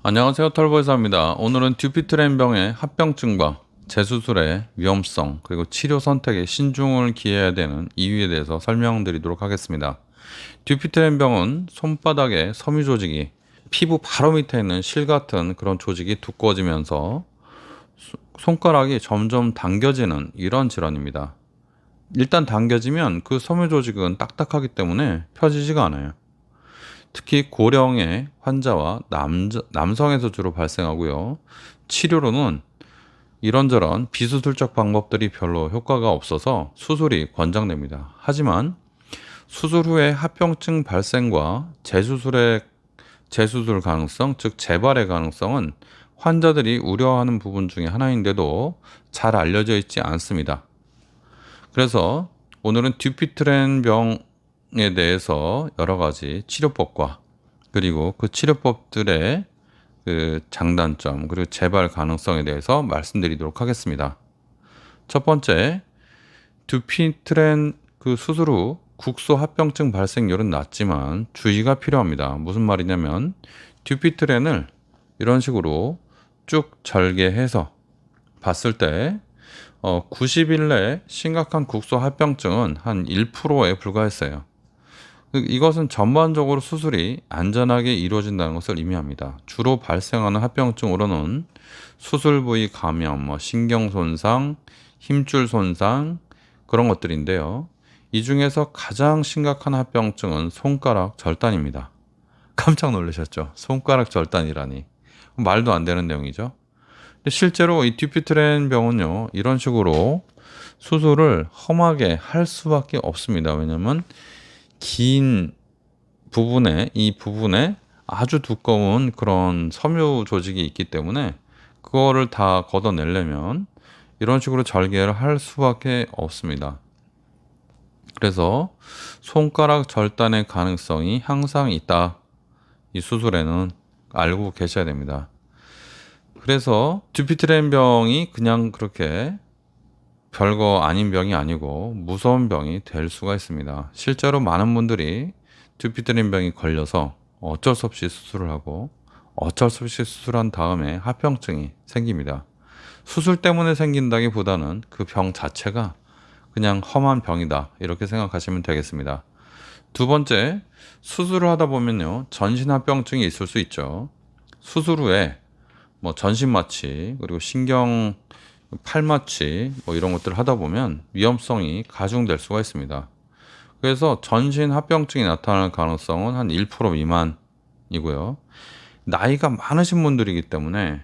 안녕하세요, 털보이사입니다. 오늘은 듀피트렌병의 합병증과 재수술의 위험성 그리고 치료 선택에 신중을 기해야 되는 이유에 대해서 설명드리도록 하겠습니다. 듀피트렌병은 손바닥의 섬유 조직이 피부 바로 밑에 있는 실 같은 그런 조직이 두꺼워지면서 손가락이 점점 당겨지는 이런 질환입니다. 일단 당겨지면 그 섬유 조직은 딱딱하기 때문에 펴지지가 않아요. 특히 고령의 환자와 남성에서 주로 발생하고요. 치료로는 이런저런 비수술적 방법들이 별로 효과가 없어서 수술이 권장됩니다. 하지만 수술 후에 합병증 발생과 재수술 가능성, 즉 재발의 가능성은 환자들이 우려하는 부분 중에 하나인데도 잘 알려져 있지 않습니다. 그래서 오늘은 듀피트렌병에 대해서 여러 가지 치료법과 그리고 그 치료법들의 그 장단점 그리고 재발 가능성에 대해서 말씀드리도록 하겠습니다. 첫 번째, 듀피트렌 그 수술 후 국소 합병증 발생률은 낮지만 주의가 필요합니다. 무슨 말이냐면 듀피트렌을 이런 식으로 쭉 절개해서 봤을 때 90일 내에 심각한 국소 합병증은 한 1%에 불과했어요. 이것은 전반적으로 수술이 안전하게 이루어진다는 것을 의미합니다. 주로 발생하는 합병증으로는 수술 부위 감염, 신경 손상, 힘줄 손상 그런 것들인데요. 이 중에서 가장 심각한 합병증은 손가락 절단입니다. 깜짝 놀라셨죠? 손가락 절단이라니. 말도 안 되는 내용이죠. 실제로 이 듀피트렌 병은요, 이런 식으로 수술을 험하게 할 수밖에 없습니다. 왜냐면 긴 이 부분에 아주 두꺼운 그런 섬유 조직이 있기 때문에 그거를 다 걷어내려면 이런 식으로 절개를 할 수밖에 없습니다. 그래서 손가락 절단의 가능성이 항상 있다. 이 수술에는 알고 계셔야 됩니다. 그래서 듀피트렌 병이 그냥 그렇게 별거 아닌 병이 아니고 무서운 병이 될 수가 있습니다. 실제로 많은 분들이 듀피트렌 병이 걸려서 어쩔 수 없이 수술을 하고 어쩔 수 없이 수술한 다음에 합병증이 생깁니다. 수술 때문에 생긴다기보다는 그 병 자체가 그냥 험한 병이다 이렇게 생각하시면 되겠습니다. 두 번째, 수술을 하다 보면요 전신 합병증이 있을 수 있죠. 수술 후에 전신 마취 그리고 신경 팔 마취 이런 것들을 하다 보면 위험성이 가중될 수가 있습니다. 그래서 전신 합병증이 나타날 가능성은 한 1% 미만이고요. 나이가 많으신 분들이기 때문에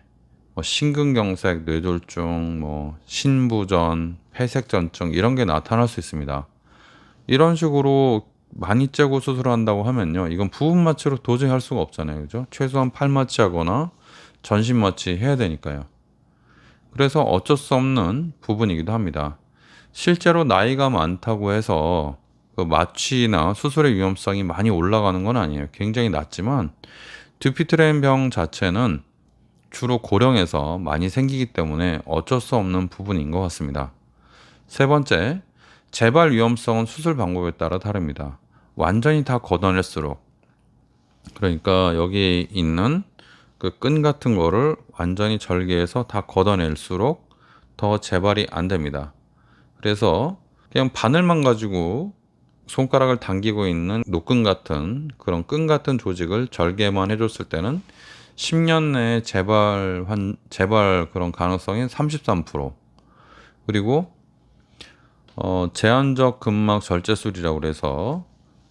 심근경색, 뇌졸중, 신부전, 폐색전증 이런 게 나타날 수 있습니다. 이런 식으로 많이 째고 수술을 한다고 하면요, 이건 부분 마취로 도저히 할 수가 없잖아요, 그죠? 최소한 팔 마취하거나 전신 마취 해야 되니까요. 그래서 어쩔 수 없는 부분이기도 합니다. 실제로 나이가 많다고 해서 그 마취나 수술의 위험성이 많이 올라가는 건 아니에요. 굉장히 낮지만 듀피트렌 병 자체는 주로 고령에서 많이 생기기 때문에 어쩔 수 없는 부분인 것 같습니다. 세 번째, 재발 위험성은 수술 방법에 따라 다릅니다. 완전히 다 걷어낼수록, 그러니까 여기 있는 그 끈 같은 거를 완전히 절개해서 다 걷어낼수록 더 재발이 안 됩니다. 그래서 그냥 바늘만 가지고 손가락을 당기고 있는 노끈 같은 그런 끈 같은 조직을 절개만 해줬을 때는 10년 내에 재발 그런 가능성이 33%. 그리고 제한적 근막 절제술이라고 그래서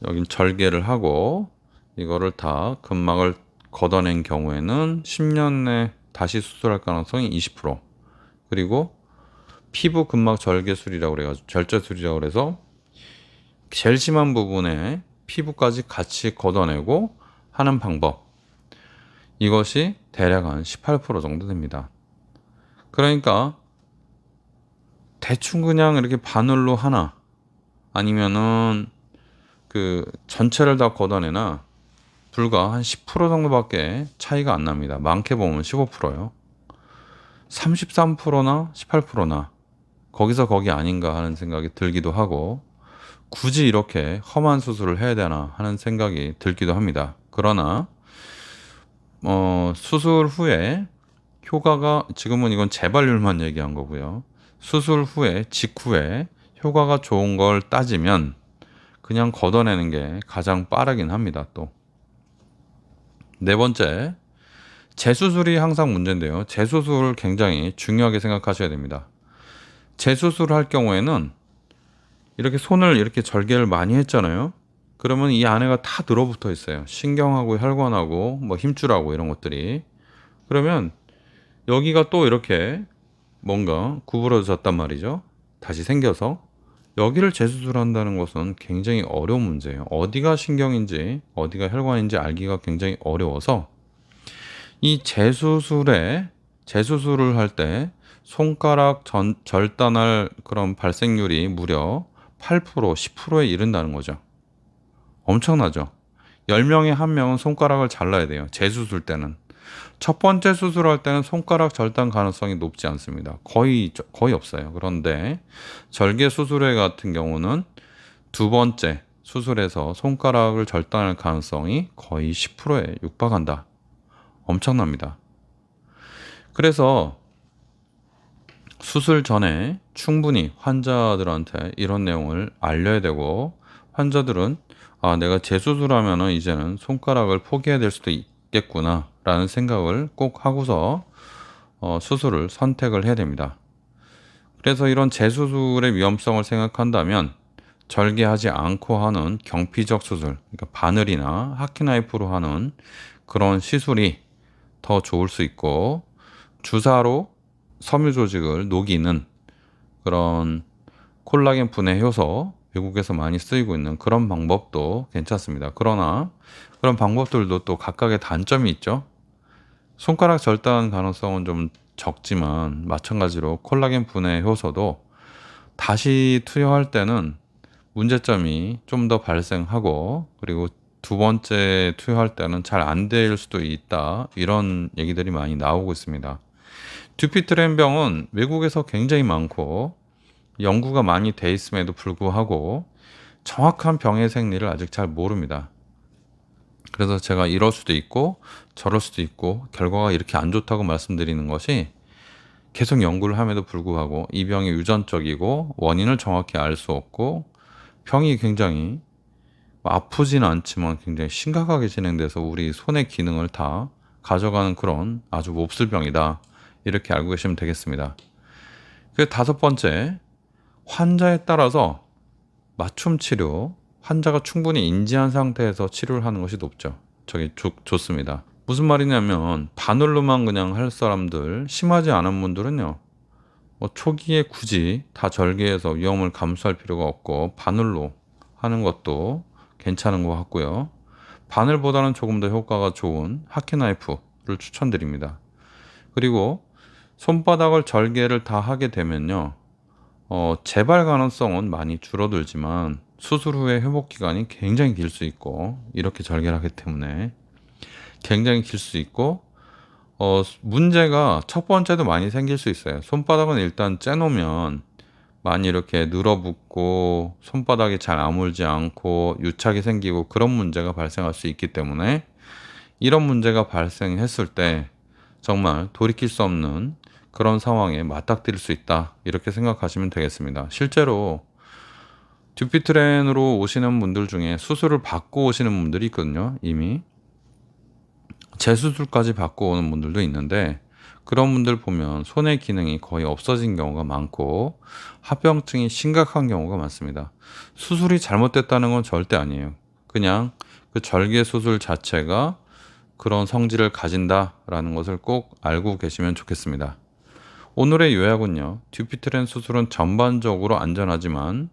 여긴 절개를 하고 이거를 다 근막을 걷어낸 경우에는 10년 내 다시 수술할 가능성이 20%. 그리고 피부 근막 절개술이라고 그래가지고 절제술이라고 그래서 제일 심한 부분에 피부까지 같이 걷어내고 하는 방법. 이것이 대략 한 18% 정도 됩니다. 그러니까 대충 그냥 이렇게 바늘로 하나 아니면은 그 전체를 다 걷어내나 불과 한 10% 정도밖에 차이가 안 납니다. 많게 보면 15%요. 33%나 18%나 거기서 거기 아닌가 하는 생각이 들기도 하고 굳이 이렇게 험한 수술을 해야 되나 하는 생각이 들기도 합니다. 그러나 수술 후에 효과가, 지금은 이건 재발률만 얘기한 거고요. 수술 후에, 직후에 효과가 좋은 걸 따지면 그냥 걷어내는 게 가장 빠르긴 합니다. 또 네 번째, 재수술이 항상 문제인데요. 재수술 굉장히 중요하게 생각하셔야 됩니다. 재수술할 경우에는 이렇게 손을 이렇게 절개를 많이 했잖아요. 그러면 이 안에가 다 들어붙어 있어요. 신경하고 혈관하고 뭐 힘줄하고 이런 것들이. 그러면 여기가 또 이렇게 뭔가 구부러졌단 말이죠. 다시 생겨서 여기를 재수술한다는 것은 굉장히 어려운 문제예요. 어디가 신경인지 어디가 혈관인지 알기가 굉장히 어려워서 이 재수술을 할 때 손가락 절단할 그런 발생률이 무려 8%, 10%에 이른다는 거죠. 엄청나죠? 10명에 1명은 손가락을 잘라야 돼요. 재수술 때는. 첫 번째 수술할 때는 손가락 절단 가능성이 높지 않습니다. 거의 없어요. 그런데 절개 수술회 같은 경우는 두 번째 수술에서 손가락을 절단할 가능성이 거의 10%에 육박한다. 엄청납니다. 그래서 수술 전에 충분히 환자들한테 이런 내용을 알려야 되고, 환자들은 내가 재수술하면은 이제는 손가락을 포기해야 될 수도 있겠구나 라는 생각을 꼭 하고서 수술을 선택을 해야 됩니다. 그래서 이런 재수술의 위험성을 생각한다면 절개하지 않고 하는 경피적 수술, 그러니까 바늘이나 하키나이프로 하는 그런 시술이 더 좋을 수 있고, 주사로 섬유 조직을 녹이는 그런 콜라겐 분해 효소, 외국에서 많이 쓰이고 있는 그런 방법도 괜찮습니다. 그러나 그런 방법들도 또 각각의 단점이 있죠. 손가락 절단 가능성은 좀 적지만 마찬가지로 콜라겐 분해 효소도 다시 투여할 때는 문제점이 좀 더 발생하고, 그리고 두 번째 투여할 때는 잘 안 될 수도 있다, 이런 얘기들이 많이 나오고 있습니다. 듀피트렌 병은 외국에서 굉장히 많고 연구가 많이 돼 있음에도 불구하고 정확한 병의 생리를 아직 잘 모릅니다. 그래서 제가 이럴 수도 있고 저럴 수도 있고 결과가 이렇게 안 좋다고 말씀드리는 것이, 계속 연구를 함에도 불구하고 이 병이 유전적이고 원인을 정확히 알 수 없고 병이 굉장히 아프지는 않지만 굉장히 심각하게 진행돼서 우리 손의 기능을 다 가져가는 그런 아주 몹쓸 병이다, 이렇게 알고 계시면 되겠습니다. 그 다섯 번째, 환자에 따라서 맞춤 치료, 환자가 충분히 인지한 상태에서 치료를 하는 것이 좋습니다. 무슨 말이냐면 바늘로만 그냥 할 사람들, 심하지 않은 분들은요, 초기에 굳이 다 절개해서 위험을 감수할 필요가 없고 바늘로 하는 것도 괜찮은 것 같고요. 바늘보다는 조금 더 효과가 좋은 하키나이프를 추천드립니다. 그리고 손바닥을 절개를 다 하게 되면요, 재발 가능성은 많이 줄어들지만 수술 후에 회복 기간이 굉장히 길 수 있고, 이렇게 절개를 하기 때문에 굉장히 길 수 있고, 문제가 첫 번째도 많이 생길 수 있어요. 손바닥은 일단 째놓으면 많이 이렇게 늘어붙고 손바닥이 잘 아물지 않고 유착이 생기고 그런 문제가 발생할 수 있기 때문에, 이런 문제가 발생했을 때 정말 돌이킬 수 없는 그런 상황에 맞닥뜨릴 수 있다, 이렇게 생각하시면 되겠습니다. 실제로 듀피트렌으로 오시는 분들 중에 수술을 받고 오시는 분들이 있거든요. 이미 재수술까지 받고 오는 분들도 있는데, 그런 분들 보면 손의 기능이 거의 없어진 경우가 많고 합병증이 심각한 경우가 많습니다. 수술이 잘못됐다는 건 절대 아니에요. 그냥 그 절개 수술 자체가 그런 성질을 가진다라는 것을 꼭 알고 계시면 좋겠습니다. 오늘의 요약은요, 듀피트렌 수술은 전반적으로 안전하지만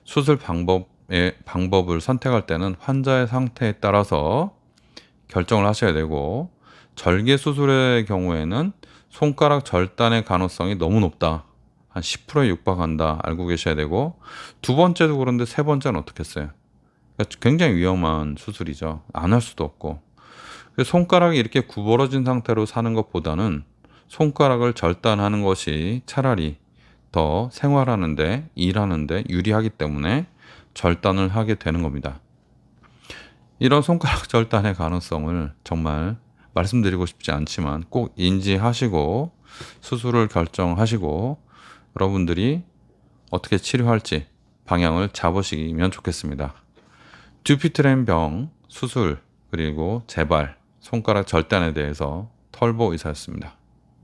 수술 방법을 선택할 때는 환자의 상태에 따라서 결정을 하셔야 되고, 절개 수술의 경우에는 손가락 절단의 가능성이 너무 높다, 한 10%에 육박한다, 알고 계셔야 되고, 두 번째도 그런데 세 번째는 어떻겠어요? 그러니까 굉장히 위험한 수술이죠. 안 할 수도 없고. 손가락이 이렇게 구부러진 상태로 사는 것보다는 손가락을 절단하는 것이 차라리 더 생활하는데, 일하는데 유리하기 때문에 절단을 하게 되는 겁니다. 이런 손가락 절단의 가능성을 정말 말씀드리고 싶지 않지만 꼭 인지하시고 수술을 결정하시고 여러분들이 어떻게 치료할지 방향을 잡으시면 좋겠습니다. 듀피트렌 병 수술 그리고 재발 손가락 절단에 대해서 털보 의사였습니다.